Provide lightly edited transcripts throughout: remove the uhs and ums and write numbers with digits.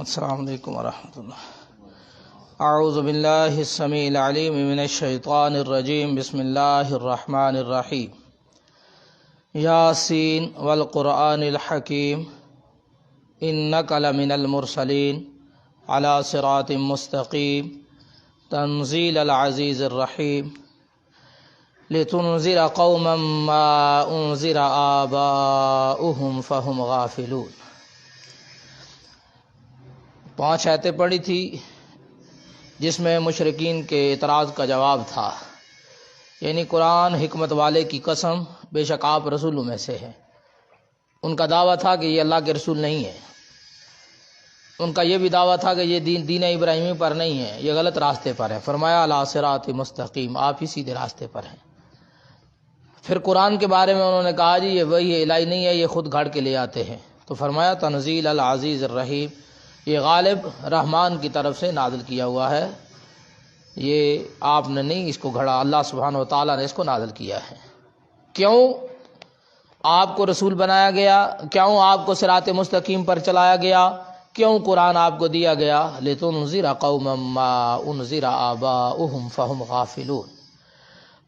السلام علیکم ورحمۃ اللہ۔ اعوذ باللہ السمیع العلیم من الشیطان الرجیم، بسم اللہ الرحمن الرحیم۔ یاسین والقرآن الحکیم انک لمن المرسلین علی صراط مستقیم تنزیل العزیز الرحیم لتنذر قوما ما انذر آباؤہم فہم غافلون۔ 5 آیتیں پڑھی تھی جس میں مشرکین کے اعتراض کا جواب تھا، یعنی قرآن حکمت والے کی قسم، بے شک آپ رسولوں میں سے ہیں۔ ان کا دعویٰ تھا کہ یہ اللہ کے رسول نہیں ہے، ان کا یہ بھی دعویٰ تھا کہ یہ دین ابراہیمی پر نہیں ہے، یہ غلط راستے پر ہے۔ فرمایا علی صراط مستقیم، آپ ہی سیدھے راستے پر ہیں۔ پھر قرآن کے بارے میں انہوں نے کہا جی یہ وہی الہی نہیں ہے، یہ خود گھڑ کے لے آتے ہیں، تو فرمایا تنزیل العزیز الرحیم، یہ غالب رحمان کی طرف سے نازل کیا ہوا ہے، یہ آپ نے نہیں اس کو گھڑا، اللہ سبحانہ و تعالیٰ نے اس کو نازل کیا ہے۔ کیوں آپ کو رسول بنایا گیا؟ کیوں آپ کو صراط مستقیم پر چلایا گیا؟ کیوں قرآن آپ کو دیا گیا؟ لتنذر قوما ما انذر آباؤہم فہم غافلون،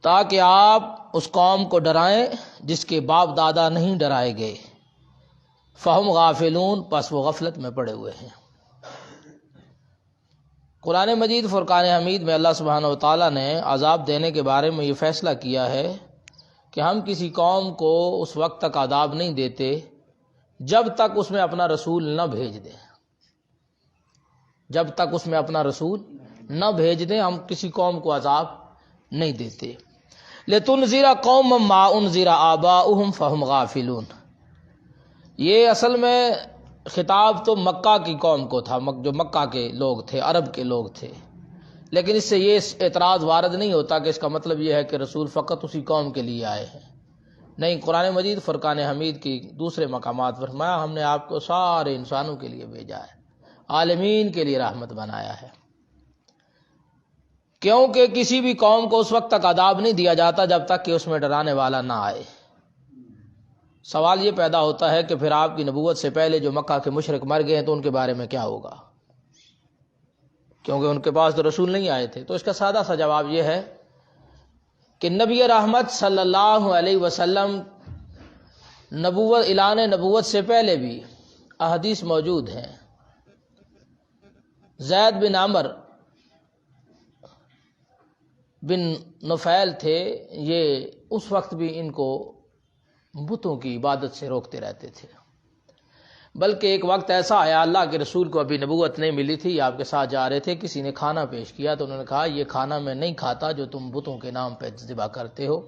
تاکہ آپ اس قوم کو ڈرائیں جس کے باپ دادا نہیں ڈرائے گئے۔ فہم غافلون، پس وہ غفلت میں پڑے ہوئے ہیں۔ قرآن مجید فرقان حمید میں اللہ سبحانہ و تعالیٰ نے عذاب دینے کے بارے میں یہ فیصلہ کیا ہے کہ ہم کسی قوم کو اس وقت تک عذاب نہیں دیتے جب تک اس میں اپنا رسول نہ بھیج دیں۔ جب تک اس میں اپنا رسول نہ بھیج دیں ہم کسی قوم کو عذاب نہیں دیتے۔ لتنذر قوما ما انذر آباؤہم فہم غافلون، یہ اصل میں خطاب تو مکہ کی قوم کو تھا، جو مکہ کے لوگ تھے، عرب کے لوگ تھے، لیکن اس سے یہ اعتراض وارد نہیں ہوتا کہ اس کا مطلب یہ ہے کہ رسول فقط اسی قوم کے لیے آئے ہیں۔ نہیں، قرآن مجید فرقان حمید کی دوسرے مقامات پر فرمایا ہم نے آپ کو سارے انسانوں کے لیے بھیجا ہے، عالمین کے لیے رحمت بنایا ہے۔ کیونکہ کسی بھی قوم کو اس وقت تک عذاب نہیں دیا جاتا جب تک کہ اس میں ڈرانے والا نہ آئے۔ سوال یہ پیدا ہوتا ہے کہ پھر آپ کی نبوت سے پہلے جو مکہ کے مشرک مر گئے ہیں تو ان کے بارے میں کیا ہوگا؟ کیونکہ ان کے پاس تو رسول نہیں آئے تھے۔ تو اس کا سادہ سا جواب یہ ہے کہ نبی رحمت صلی اللہ علیہ وسلم اعلان نبوت سے پہلے بھی احادیث موجود ہیں۔ زید بن عمر بن نفیل تھے، یہ اس وقت بھی ان کو بتوں کی عبادت سے روکتے رہتے تھے، بلکہ ایک وقت ایسا آیا اللہ کے رسول کو ابھی نبوت نہیں ملی تھی، آپ کے ساتھ جا رہے تھے، کسی نے کھانا پیش کیا تو انہوں نے کہا یہ کھانا میں نہیں کھاتا جو تم بتوں کے نام پہ ذبح کرتے ہو،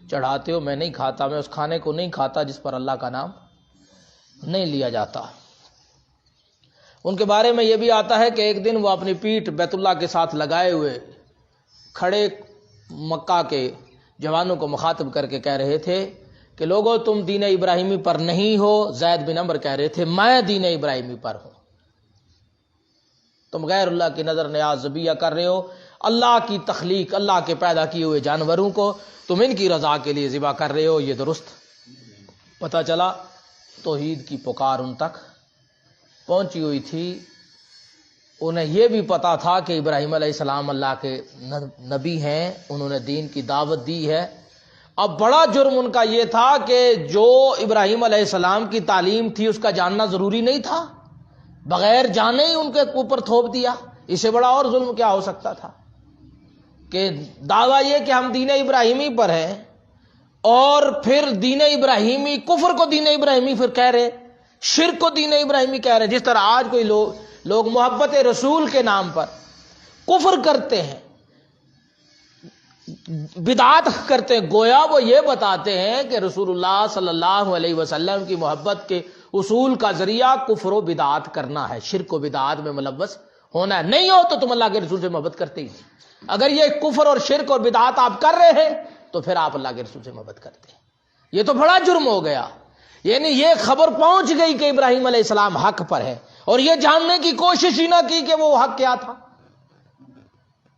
چڑھاتے ہو، میں نہیں کھاتا، میں اس کھانے کو نہیں کھاتا جس پر اللہ کا نام نہیں لیا جاتا۔ ان کے بارے میں یہ بھی آتا ہے کہ ایک دن وہ اپنی پیٹھ بیت اللہ کے ساتھ لگائے ہوئے کھڑے مکہ کے جوانوں کو مخاطب کر کے کہہ رہے تھے کہ لوگوں تم دین ابراہیمی پر نہیں ہو۔ زید بن عمر کہہ رہے تھے میں دین ابراہیمی پر ہوں، تم غیر اللہ کی نظر نیاز ذبیحہ کر رہے ہو، اللہ کی تخلیق، اللہ کے پیدا کیے ہوئے جانوروں کو تم ان کی رضا کے لیے ذبح کر رہے ہو، یہ درست؟ پتہ چلا توحید کی پکار ان تک پہنچی ہوئی تھی، انہیں یہ بھی پتا تھا کہ ابراہیم علیہ السلام اللہ کے نبی ہیں، انہوں نے دین کی دعوت دی ہے۔ اب بڑا جرم ان کا یہ تھا کہ جو ابراہیم علیہ السلام کی تعلیم تھی اس کا جاننا ضروری نہیں تھا، بغیر جانے ہی ان کے اوپر تھوپ دیا۔ اس سے بڑا اور ظلم کیا ہو سکتا تھا کہ دعویٰ یہ کہ ہم دین ابراہیمی پر ہیں اور پھر دین ابراہیمی، کفر کو دین ابراہیمی پھر کہہ رہے، شرک کو دین ابراہیمی کہہ رہے۔ جس طرح آج کوئی لوگ محبت رسول کے نام پر کفر کرتے ہیں، بدعات کرتے ہیں، گویا وہ یہ بتاتے ہیں کہ رسول اللہ صلی اللہ علیہ وسلم کی محبت کے اصول کا ذریعہ کفر و بدعات کرنا ہے، شرک و بدعات میں ملوث ہونا ہے۔ نہیں ہو تو تم اللہ کے رسول سے محبت کرتے ہی نہیں۔ اگر یہ کفر اور شرک اور بدعات آپ کر رہے ہیں تو پھر آپ اللہ کے رسول سے محبت کرتے ہیں، یہ تو بڑا جرم ہو گیا۔ یعنی یہ خبر پہنچ گئی کہ ابراہیم علیہ السلام حق پر ہے اور یہ جاننے کی کوشش ہی نہ کی کہ وہ حق کیا تھا۔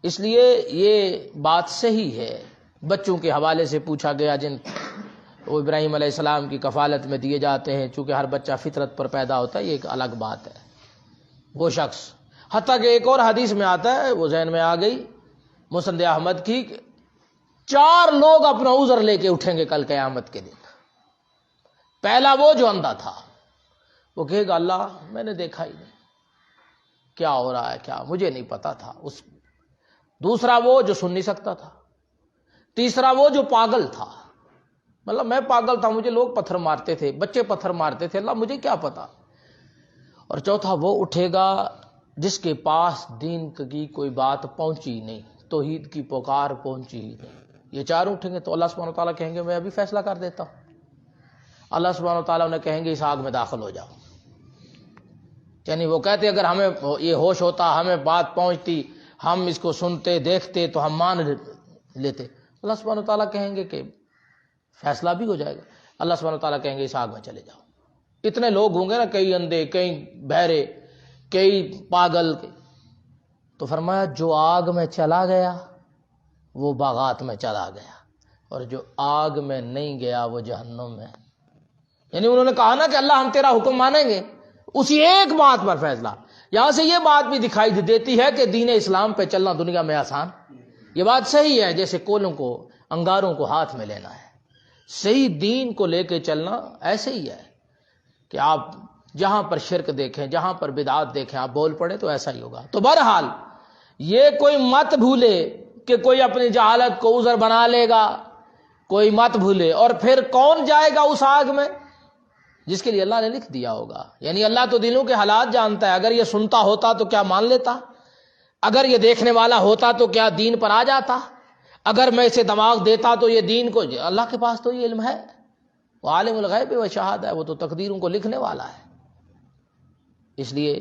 اس لیے یہ بات صحیح ہے۔ بچوں کے حوالے سے پوچھا گیا جن وہ ابراہیم علیہ السلام کی کفالت میں دیے جاتے ہیں، چونکہ ہر بچہ فطرت پر پیدا ہوتا ہے، یہ ایک الگ بات ہے۔ وہ شخص، حتیٰ کہ ایک اور حدیث میں آتا ہے، وہ ذہن میں آ گئی مسند احمد کی، 4 لوگ اپنا عذر لے کے اٹھیں گے کل قیامت کے دن۔ پہلا وہ جو اندھا تھا، وہ کہے گا اللہ میں نے دیکھا ہی نہیں، کیا ہو رہا ہے کیا مجھے نہیں پتا تھا۔ دوسرا وہ جو سن نہیں سکتا تھا۔ تیسرا وہ جو پاگل تھا، مطلب میں پاگل تھا، مجھے لوگ پتھر مارتے تھے، بچے پتھر مارتے تھے، اللہ مجھے کیا پتا۔ اور چوتھا وہ اٹھے گا جس کے پاس دین کی کوئی بات پہنچی نہیں، توحید کی پکار پہنچی ہی نہیں۔ یہ 4 اٹھیں گے تو اللہ سبحانہ وتعالیٰ کہیں گے میں ابھی فیصلہ کر دیتا ہوں۔ اللہ سبحانہ وتعالیٰ انہیں کہیں گے اس آگ میں داخل ہو جاؤ۔ یعنی وہ کہتے اگر ہمیں یہ ہوش ہوتا، ہمیں بات پہنچتی، ہم اس کو سنتے دیکھتے تو ہم مان لیتے۔ اللہ سبحانہ وتعالیٰ کہیں گے کہ فیصلہ بھی ہو جائے گا۔ اللہ سبحانہ وتعالیٰ کہیں گے اس آگ میں چلے جاؤ۔ اتنے لوگ ہوں گے نا، کئی اندھے، کئی بہرے، کئی پاگل، تو فرمایا جو آگ میں چلا گیا وہ باغات میں چلا گیا، اور جو آگ میں نہیں گیا وہ جہنم میں۔ یعنی انہوں نے کہا نا کہ اللہ ہم تیرا حکم مانیں گے، اسی ایک بات پر فیصلہ۔ یہاں سے یہ بات بھی دکھائی دیتی ہے کہ دین اسلام پہ چلنا دنیا میں آسان، یہ بات صحیح ہے، جیسے کولوں کو، انگاروں کو ہاتھ میں لینا ہے۔ صحیح دین کو لے کے چلنا ایسے ہی ہے کہ آپ جہاں پر شرک دیکھیں، جہاں پر بدعات دیکھیں، آپ بول پڑے تو ایسا ہی ہوگا۔ تو بہرحال یہ کوئی مت بھولے کہ کوئی اپنی جہالت کو عذر بنا لے گا، کوئی مت بھولے۔ اور پھر کون جائے گا اس آگ میں؟ جس کے لیے اللہ نے لکھ دیا ہوگا۔ یعنی اللہ تو دلوں کے حالات جانتا ہے، اگر یہ سنتا ہوتا تو کیا مان لیتا؟ اگر یہ دیکھنے والا ہوتا تو کیا دین پر آ جاتا؟ اگر میں اسے دماغ دیتا تو یہ دین کو، اللہ کے پاس تو یہ علم ہے، وہ عالم الغیب و شہادہ ہے، وہ تو تقدیروں کو لکھنے والا ہے۔ اس لیے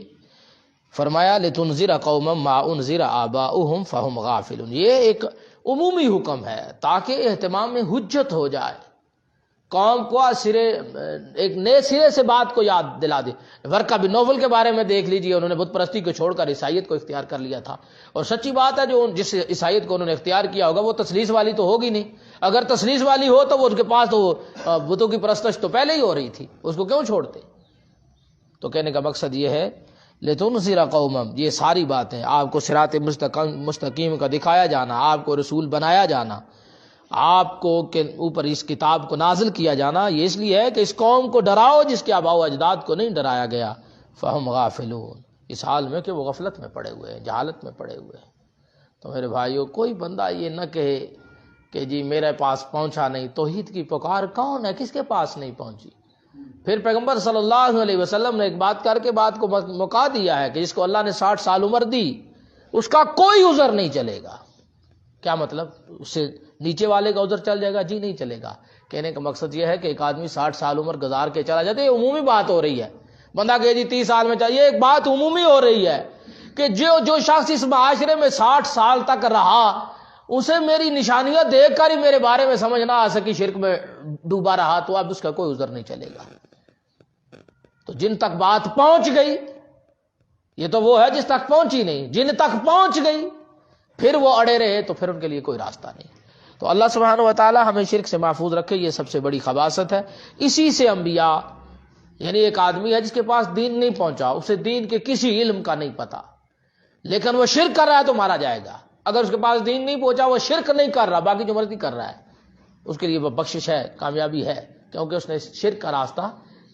فرمایا لتنذر قوما ما انذر آباؤہم فہم غافلون، یہ ایک عمومی حکم ہے تاکہ اہتمام میں حجت ہو جائے، قوم کو ایک نئے سرے سے بات کو یاد دلا دے۔ ورقہ بن نوفل کے بارے میں دیکھ لیجئے، انہوں نے بت پرستی کو چھوڑ کر عیسائیت کو اختیار کر لیا تھا، اور سچی بات ہے جو جس عیسائیت کو انہوں نے اختیار کیا ہوگا وہ تثلیث والی تو ہوگی نہیں۔ اگر تثلیث والی ہو تو وہ اس کے پاس تو بتوں کی پرستش تو پہلے ہی ہو رہی تھی، اس کو کیوں چھوڑتے؟ تو کہنے کا مقصد یہ ہے لتنذر قوما، یہ ساری باتیں آپ کو صراط مستقیم کا دکھایا جانا، آپ کو رسول بنایا جانا، آپ کو کے اوپر اس کتاب کو نازل کیا جانا، یہ اس لیے ہے کہ اس قوم کو ڈراؤ جس کے آباء و اجداد کو نہیں ڈرایا گیا۔ فہم غافلون، اس حال میں کہ وہ غفلت میں پڑے ہوئے ہیں، جہالت میں پڑے ہوئے ہیں۔ تو میرے بھائیو، کوئی بندہ یہ نہ کہے کہ جی میرے پاس پہنچا نہیں۔ توحید کی پکار کون ہے، کس کے پاس نہیں پہنچی؟ پھر پیغمبر صلی اللہ علیہ وسلم نے ایک بات کر کے بات کو مکا دیا ہے کہ جس کو اللہ نے 60 سال عمر دی اس کا کوئی عذر نہیں چلے گا۔ کیا مطلب؟ اس سے نیچے والے کا عذر چل جائے گا؟ جی نہیں چلے گا۔ کہنے کا مقصد یہ ہے کہ ایک آدمی 60 سال عمر گزار کے چلا جاتا ہے، یہ عمومی بات ہو رہی ہے۔ بندہ کہ جی 30 سال میں چاہیے، ایک بات عمومی ہو رہی ہے کہ جو شخص اس معاشرے میں 60 سال تک رہا، اسے میری نشانیاں دیکھ کر ہی میرے بارے میں سمجھ نہ آ سکی، شرک میں ڈوبا رہا، تو اب اس کا کوئی عذر نہیں چلے گا۔ تو جن تک بات پہنچ گئی، یہ تو وہ ہے جس تک پہنچی نہیں، جن تک پہنچ گئی پھر وہ اڑے رہے تو پھر ان کے لیے کوئی راستہ نہیں۔ تو اللہ سبحانہ و تعالی ہمیں شرک سے محفوظ رکھے، یہ سب سے بڑی خباثت ہے۔ اسی سے انبیاء، یعنی ایک آدمی ہے جس کے پاس دین نہیں پہنچا، اسے دین کے کسی علم کا نہیں پتا، لیکن وہ شرک کر رہا ہے تو مارا جائے گا۔ اگر اس کے پاس دین نہیں پہنچا، وہ شرک نہیں کر رہا، باقی جو مرضی کر رہا ہے، اس کے لیے وہ بخشش ہے، کامیابی ہے، کیونکہ اس نے شرک کا راستہ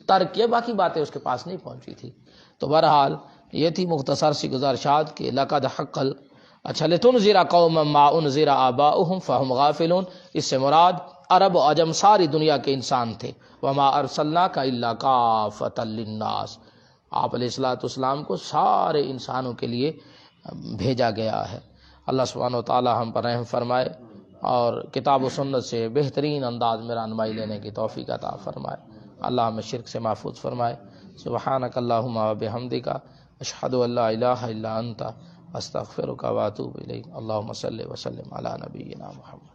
ترک کیا، باقی باتیں اس کے پاس نہیں پہنچی تھی۔ تو بہرحال یہ تھی مختصر سی گزارشات کہ لقد حق اچھا لتنذر قوما ما انذر آباؤہم فہم غافلون، اس سے مراد عرب و عجم ساری دنیا کے انسان تھے۔ وما ارسلناک الا کافۃ للناس، آپ علیہ الصلوۃ والسلام کو سارے انسانوں کے لیے بھیجا گیا ہے۔ اللہ سبحانہ و تعالی ہم پر رحم فرمائے اور کتاب و سنت سے بہترین انداز میں رہنمائی لینے کی توفیق عطا فرمائے۔ اللہ ہمیں شرک سے محفوظ فرمائے۔ سبحانک اللہم و بحمدک، اشہد ان لا الہ الا انت، استغفرک و اتوب الیک۔ اللہم صلی وسلم علی نبینا محمد۔